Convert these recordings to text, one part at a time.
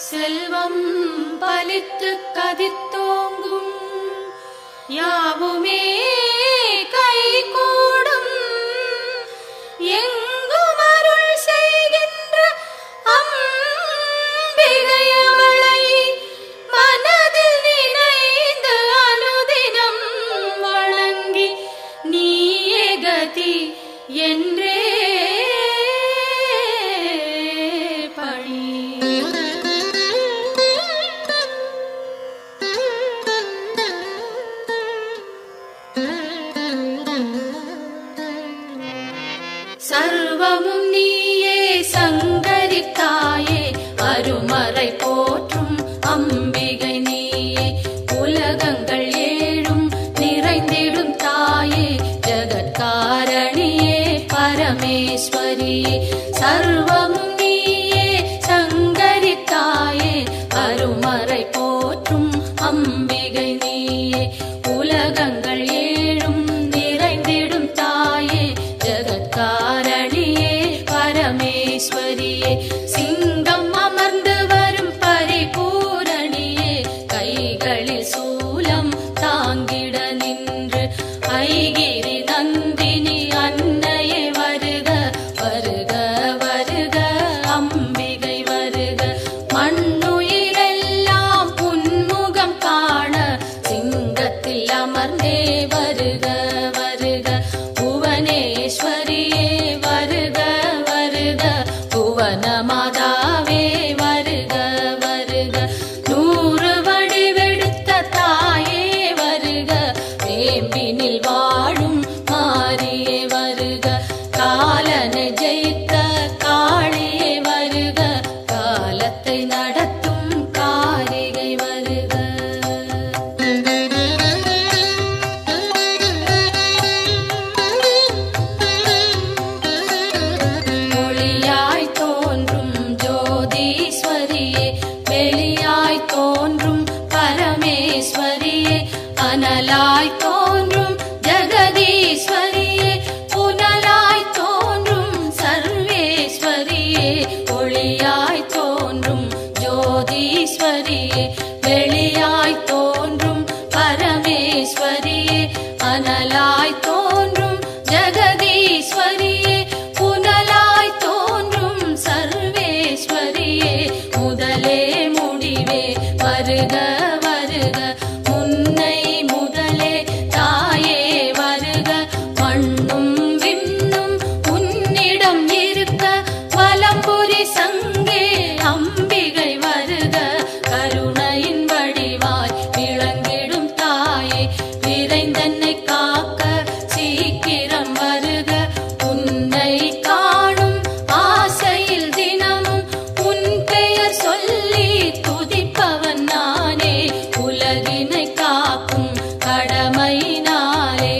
செல்வம் பலித்து கதித்தோங்கும் யாவுமே கைகூடும் எங்கும் அருள் செய்கின்ற அம்பிகை அவளை மனதில் நினைந்து அனுதினம் வணங்கி நீயே கதி என்றே சர்வமும் நீயே சங்கரித்தாயே அருமறை போற்றும் அம்பிகை நீயே உலகங்கள் ஏழும் நிறைந்திடும் தாயே ஜகத்காரணியே பரமேஸ்வரியே சர்வமும் நீயே சங்கரித்தாயே அருமறை போற்றும் அம்பிகை நீயே உலகங்கள் ஏழும் நிறைந்திடும் தாயே ஜகத்காரணியே பரமேஸ்வரியே சிங்கம் அமர்ந்து வரும் பரிபூரணியே கைகளில் சூலம் தாங்கிட நின்று ஐகிரி நந்தினி அன்னையே வருக வருக வருக அம்பிகை வருக மண்ணுயிரெல்லாம் புன்முகம் காண சிங்கத்தில் அமர்ந்தே வருக வருக புவனேஸ்வரியே வருக வருக புவன மாதாவே வருக வருக நூறு வடிவெடுத்த தாயே வருக வேம்பினில் வாழும் மாரியே வருக காலனை ஜெயித்த காளியே வருக காலத்தை நடத்தும் காரிகை வருக ஒளியாய் தோன்றும் ஜோதீஸ்வரியே வெளியாய் தோன்றும் பரமேஸ்வரியே அனலாய் தோன்றும் ஜெகதீஸ்வரியே புனலாய் தோன்றும் சர்வேஸ்வரியே ஒளியாய் தோன்றும் ஜோதீஸ்வரியே வெளியாய் தோன்றும் பரமேஸ்வரியே அனலாய் தோன்றும் ஜெகதீஸ்வரியே புனலாய் தோன்றும் சர்வேஸ்வரியே முதலே முடிவே வருக வருக முன்னை முதலே தாயே வருக மண்ணும் விண்ணும் உன்னிடம் இருக்க வலம்புரி சங்கே அம்பிகை வருக கருணையின் வடிவாய் விளங்கிடும் தாயே விரைந்தன்னை காக்க சீக்கிரம் வருக உன்னை காணும் ஆசையில் தினமும் உன் பெயர் சொல்லி துதிப்பவன் நானே உலகினை காக்கும் கடமையினாலே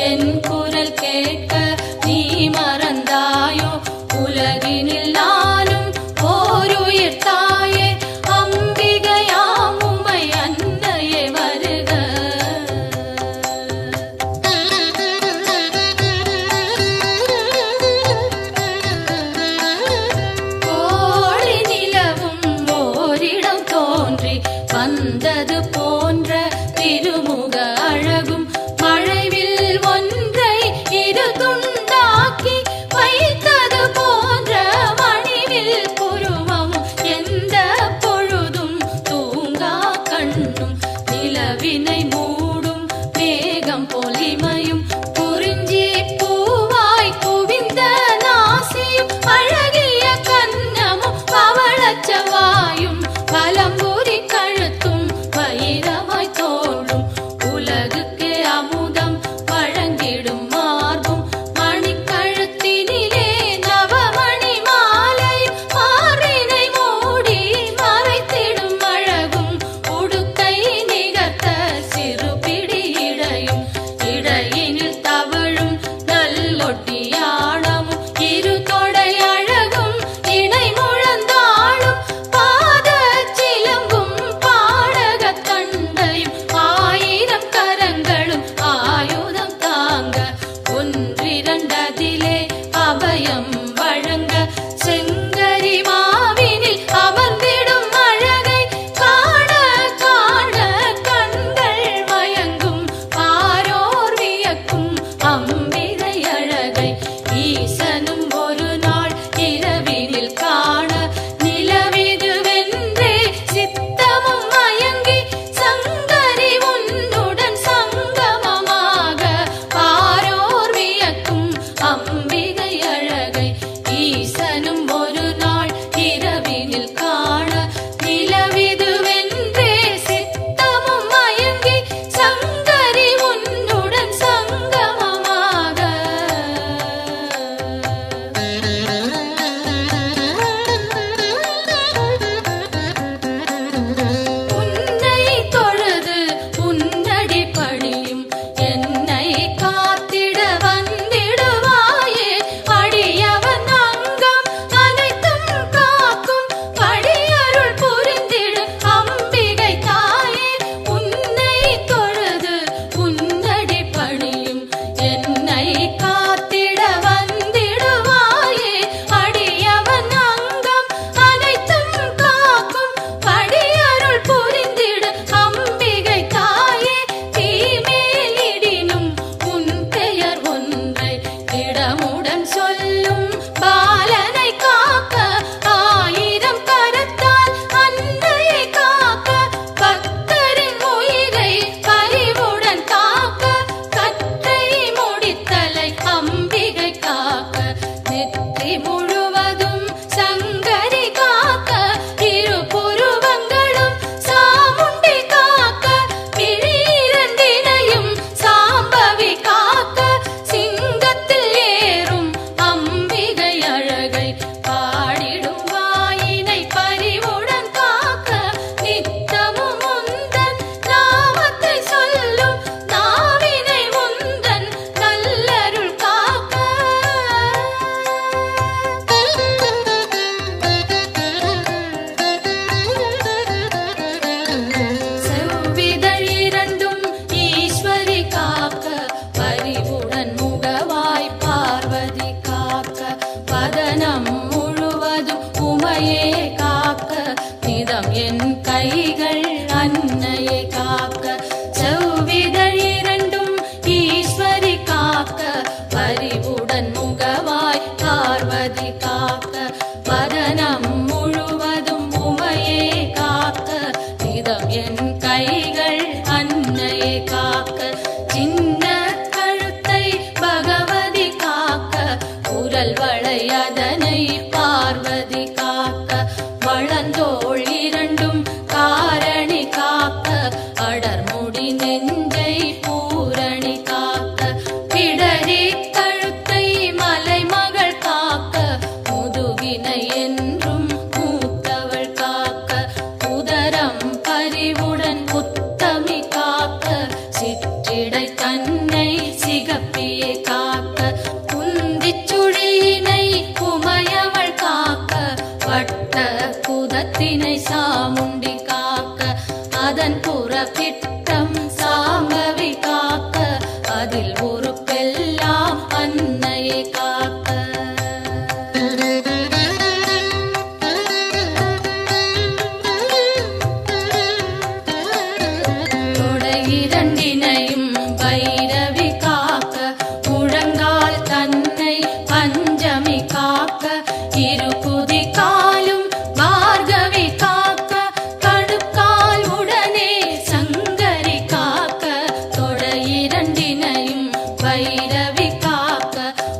என் குரல் கேட்க நீ மறந்தாயோ உலகினில் நானும் ஓருயிர் தாயே அம்பிகையாம் உம்மை அன்னையே வருக கோழி நிலவும் ஓரிடம் தோன்றி வந்தது போன்ற திருமுக அழகும் மழைவில் ஒன்றை இரு துண்டாக்கி வைத்தது போன்ற மணிவில் புருவம் எந்த பொழுதும் தூங்கா கண்ணும் நிலவினை மூடும் மேகம் பொலிமையும் குறிஞ்சி பூவாய் குவிந்த நாசியும் அழகிய கன்னமும் பவளச்சவாயும் பலம்புரி கழுத்தும் வைரமாய் தோன்றும் உலகுக்கு அமுதம் வழங்கிடும் மார்பும் மணிக்கழுத்தினிலே நவமணி மாலை மார்பினை மூடி மறைத்திடும் அழகும் உடுக்கை நிகர்த்த சிறுபிடி இடையும் இடையினில் தவழும் நல்லொட்டியானமும் இரு தொடை அழகும் இணை முழந்தாளும் பாத சிலம்பும் பாடகத் தண்டையும் ஆயிரம் கரங்களும் ஆயுதம் தாங்க ஒன்றிரண்டதிலே அபயம் வழங்க செங்கரி மாவினில் அமர்ந்திடும் அழக ஈசனும் ஒரு நாள் இரவினில் காண நிலவிதுவென்றே சித்தமும் மயங்கி சங்கரி உன்னுடன் சங்கமமாக பாரோர் வியக்கும் அம்பிகை அழகை ஈசனும் ஒரு நாள் இரவினில் காண நிலவிதுவென்றே சித்தமும் மயங்கி சங்கரி உன்னுடன் சங்கமமாக உன்னை தொழுது உன்னடி பணியும் என்னை காத்திட வந்திடுவாயே அடியவன் அங்கம் அனைத்தும் காக்கும் படியருள் புரிந்திடு அம்பிகை தாயே உன்னை தொழுது உன்னடி பணியும் என்னை காத்திட வந்திடுவாயே அடியவன் அங்கம் அனைத்தும் காக்கும் படியருள் புரிந்திடு அம்பிகை தாயே தீமேலிடினும் உன் பெயர் ஒன்றை இடமுடன் சொல்லும் பாலனை காக்க ஆயிரம் கரத்தால் அன்னையை காக்க பக்தரின் உயிரை பரிவுடன் காக்க கற்றை முடித்தலை அம்பிகை காக்க நெற்றி முழுவதும் சங்கரி காக்க இரு புருவங்களும் சாமுண்டி காக்க விழிரண்டினையும் சாம்பவி காக்க சிங்கத்தில் ஏறும் அம்பிகை அழகை பாடிடும் வாயினை பரிவுடன் காக்க நித்தமும் உந்தன் நாமத்தை சொல்லும் நாவினை உந்தன் நல்லருள் காக்க செவ்விதழ் இரண்டும் ஈஸ்வரி காக்க பரிவுடன் முகவாய் பார்வதி காக்க வதனம் முழுவதும் உமையே காக்க நிதம் என் கைகள் அன்னையை காக்க செவ்விதழ் இரண்டும் ஈஸ்வரி காக்க பரிவுடன் முகவாய் பார்வதி காக்க வதனம் முழுவதும் உமையே காக்க நிதம் என் கைகள் அன்னையை காக்க சின்ன கழுத்தை பகவதி காக்க குரல் வளையதனை பார்வதி காக்க வளந்தோள் இரண்டும் காரணி காக்க அடர்முடி நெஞ்சை பூரணி காக்க பிடரி கழுத்தை மலைமகள் காக்க முதுகினை என்றும் மூத்தவள் காக்க உதரம் பரிவுடன் உத்தமி காக்க சிற்றிடை தன்னை சிகப்பியை காக்க குந்திச் சுழியினை உமையவள் காக்க வட்ட குதத்தினை சாமுண்டி காக்க அதன் புறப்பிட்டம் சாம்பவி காக்க அதில் ஒரு பெல்லாம் அன்னையை காக்க தொடை இரண்டினையும் பைரவி காக்க முழங்கால் தன்னை பஞ்சமி காக்க இரு குதி காலும் பார்கவி காக்க கடுக்கால் உடனே சங்கரி காக்க தொடை இரண்டினையும் பைரவி காக்க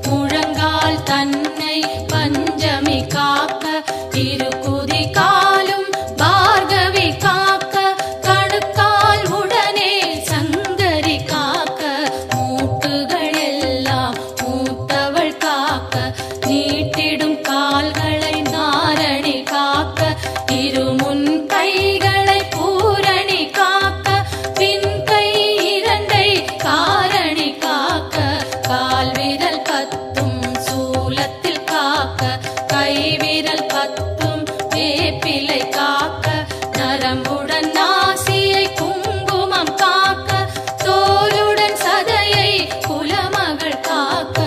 முழங்கால் தன்னை பஞ்சமி காக்க இரு குதி காலும் பார்கவி காக்க கடுக்கால் உடனே சங்கரி காக்க மூட்டுகள் எல்லாம் மூத்தவள் காக்க நீட்டிடும் கால்களை நாரணி காக்க இருமுன் கைகளை பூரணி காக்க பின் கை இரண்டை காரணி காக்க கால் விரல் பத்தும் சூலத்தில் காக்க கை விரல் பத்தும் வேப்பிலை காக்க நரம்புடன் நாசியை குங்குமம் காக்க தோலுடன் சதையை குலமகள் காக்க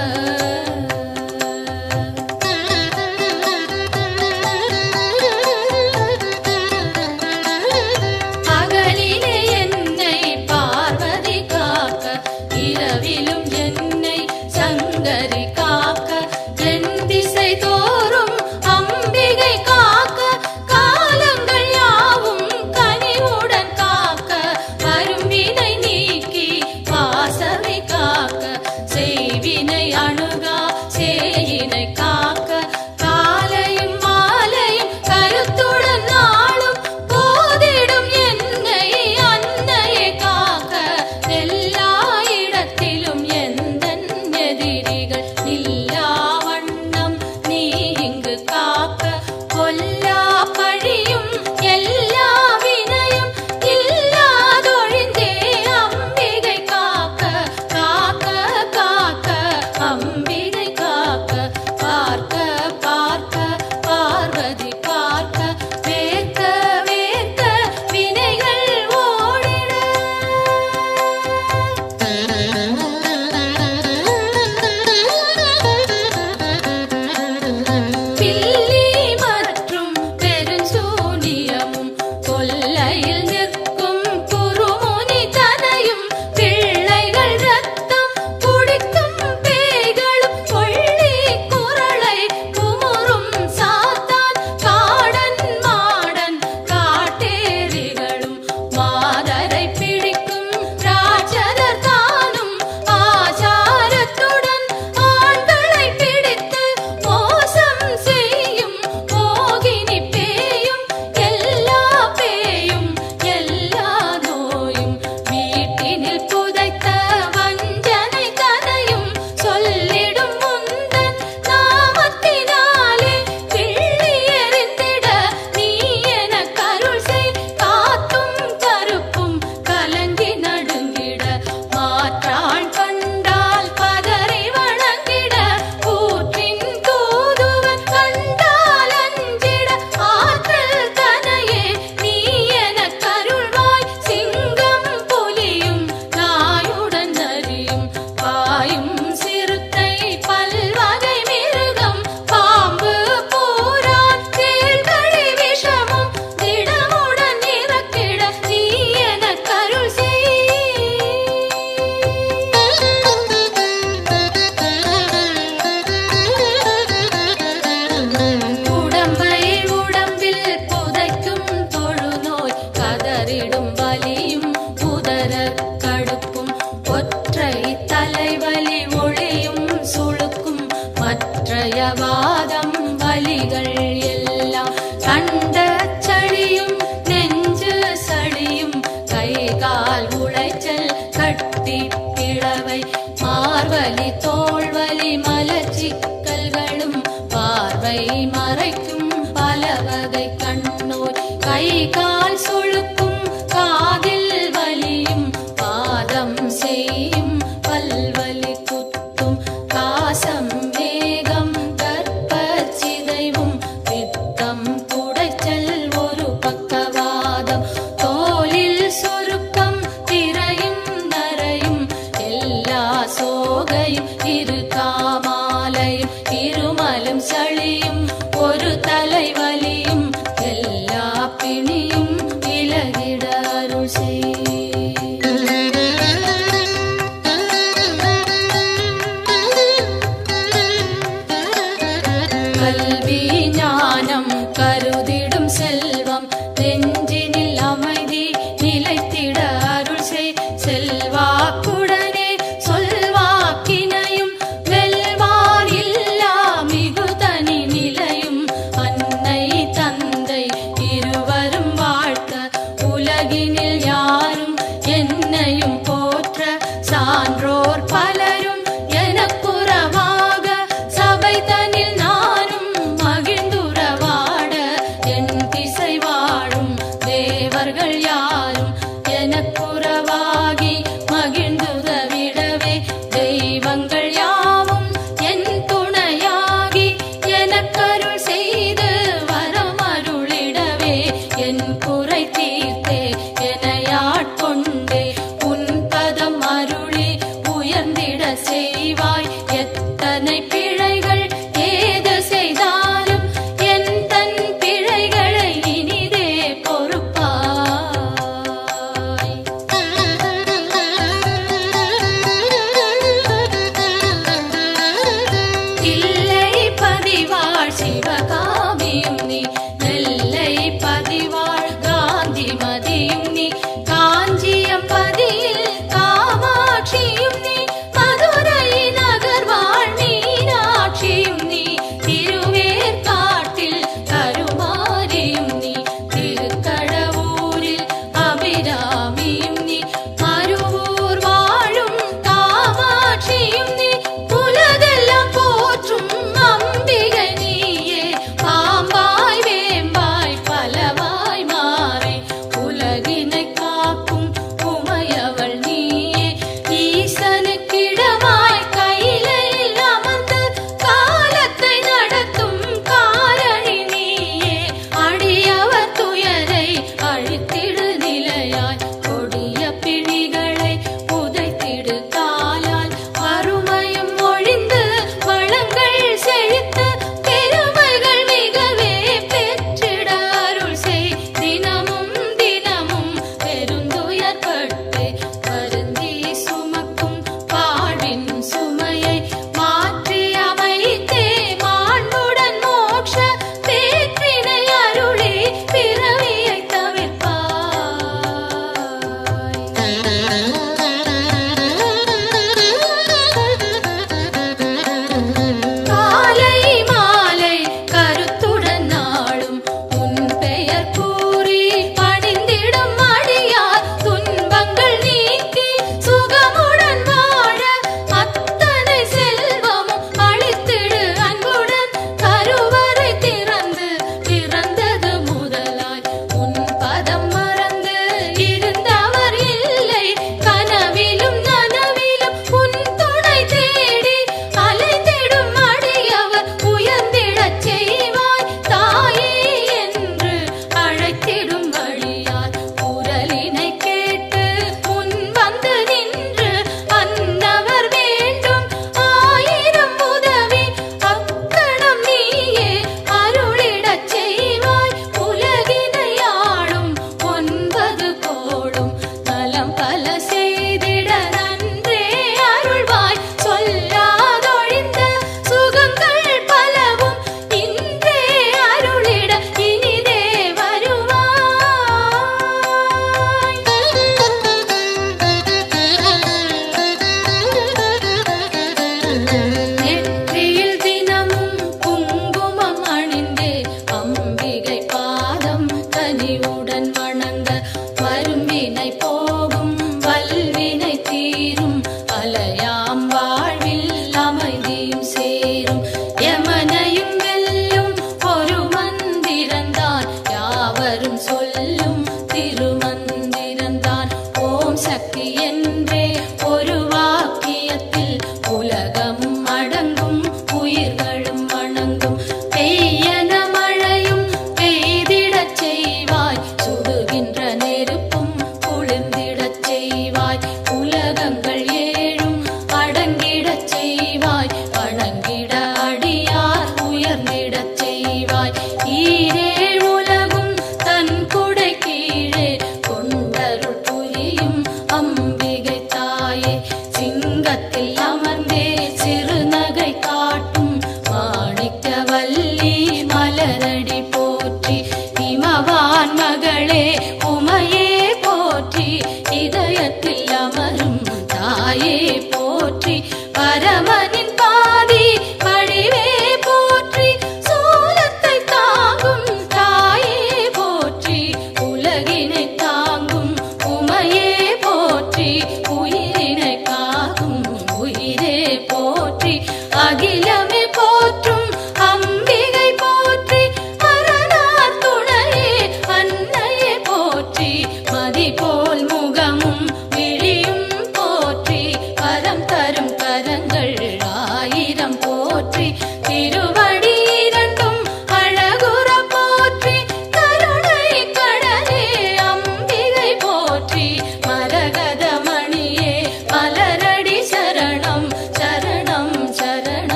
கற்றயவாதம் வலிகள் எல்லாம் கண்ட சளியும் நெஞ்சு சளியும் கை கால் உளைச்சல் கட்டி பிளவை மார்வலி தோள்வலி மலச்சிக்கல்களும் பார்வை மறைக்கும் பல வகை கண்ணோய் கை கால் சுழுக்கும் காதில் வலியும் பாதம் செய்யும் பல்வலி குத்தும் காசம் வேகம் கற்பச்சிதைவும் பித்தம் குடைச்சல் ஒரு பக்கவாதம் தோலில் சுருக்கம் திரையும் நரையும் எல்லா சோகையும் இரு காமாலையும் இருமலும் சளியும் ஒரு தலைவலியும் எல்லா பிணியும் விலகிட அருள் செய். கல்வி ஞானம் கருதிடும் செல்வம் நெஞ்சினில் அமைதி நிலைத்திட அருள் செய். செல்வாக்குடனே சொல்வாக்கினையும் வெல்வார் இல்லா மிகு தனி நிலையும் அன்னை தந்தை இருவரும் வாழ்த்த உலகினில் யாரும் என்னையும் போற்ற சான்றோர் பலரும் எனக்குறவாக சபை தனில் நானும் மகிழ்ந்திட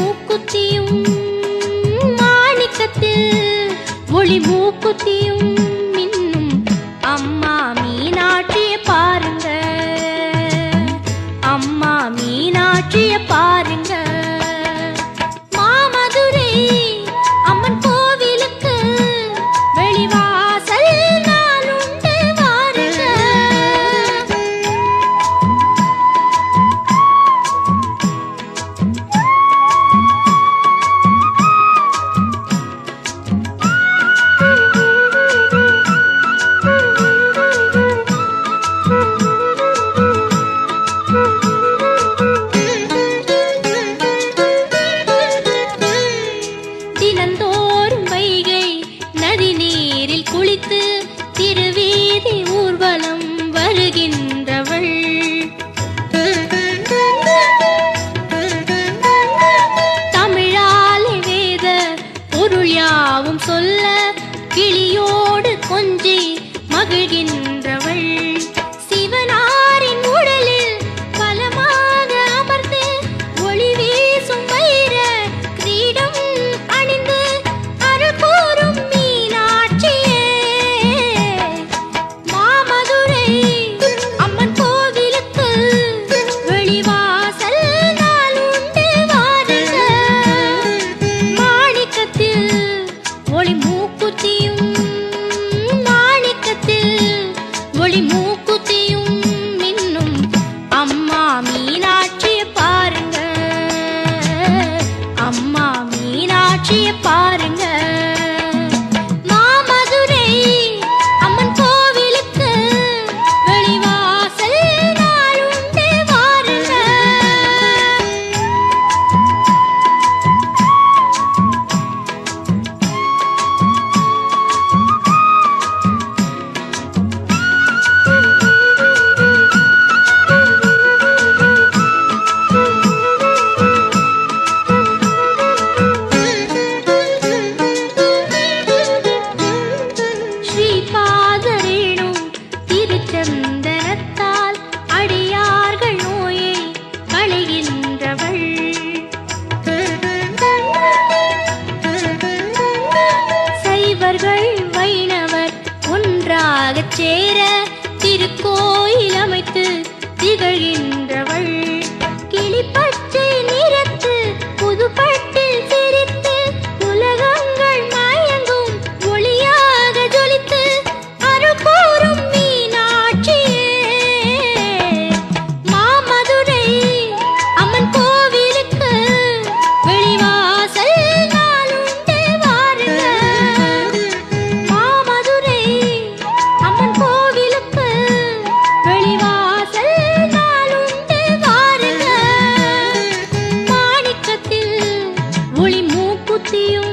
மூக்குத்தியும் மாணிக்கத்தில் ஒளி மூக்குத்தியும் மின்னும் அம்மா மீனாட்சியை பாருங்க, அம்மா மீனாட்சியை பாருங்க. மாமதுரை அம்மன் கோவிலுக்கு வெளிவாசல் நாளுண்டு வாருங்க. தினந்தோறும் வைகை நதி நீரில் குளித்து திருவீதி ஊர்வலம் வருகின்றவள். தமிழாலே வேத பொருள் யாவும் சொல்ல கிளியோடு கொஞ்சி மகிழ்கின்றவள். சிவனாரின் உடலில் பலமாக அமர்ந்து ஒளி வீசும் வைர கிரீடம் அணிந்து அருள் கூறும் மீனாட்சியே. மாமதுரை அம்மன் கோவிலுக்கு வெளிவாசல் நாளுண்டு வாருங்க. மாணிக்கத்தில் ஒளி மூக்குத்தியும் மாணிக்கத்தில் ஒளி மூக்குத்தியும் மின்னும் அம்மா மீனாட்சியை பாருங்க, அம்மா மீனாட்சியை பாருங்க. மாமதுரை அம்மன் கோவிலுக்கு வெளிவாசல் நாளுண்டு வாருங்க. ஸ்ரீபாதரேணும் திருச்சந்தனத்தால் அடியார்கள் நோயை களைகின்றவள். சைவர்கள் வைணவர் ஒன்றாகச் சேர திருக்கோயில் அமைத்து திகழ்கின்றவள். கிளிப்பச்சை நிறத்து புதுப்பட்டில் சிரித்து உலகங்கள் மயங்கும் ஒளியாக ஜொலித்து அருள் கூறும் மீனாட்சியே. மாமதுரை அம்மன் கோவிலுக்கு வெளிவாசல் நாளுண்டு வாருங்க. மாமதுரை அம்மன் கோவிலுக்கு வெளிவாசல் நாளுண்டு வாருங்க. மாணிக்கத்தில் ஒளி மூக்குத்தியும்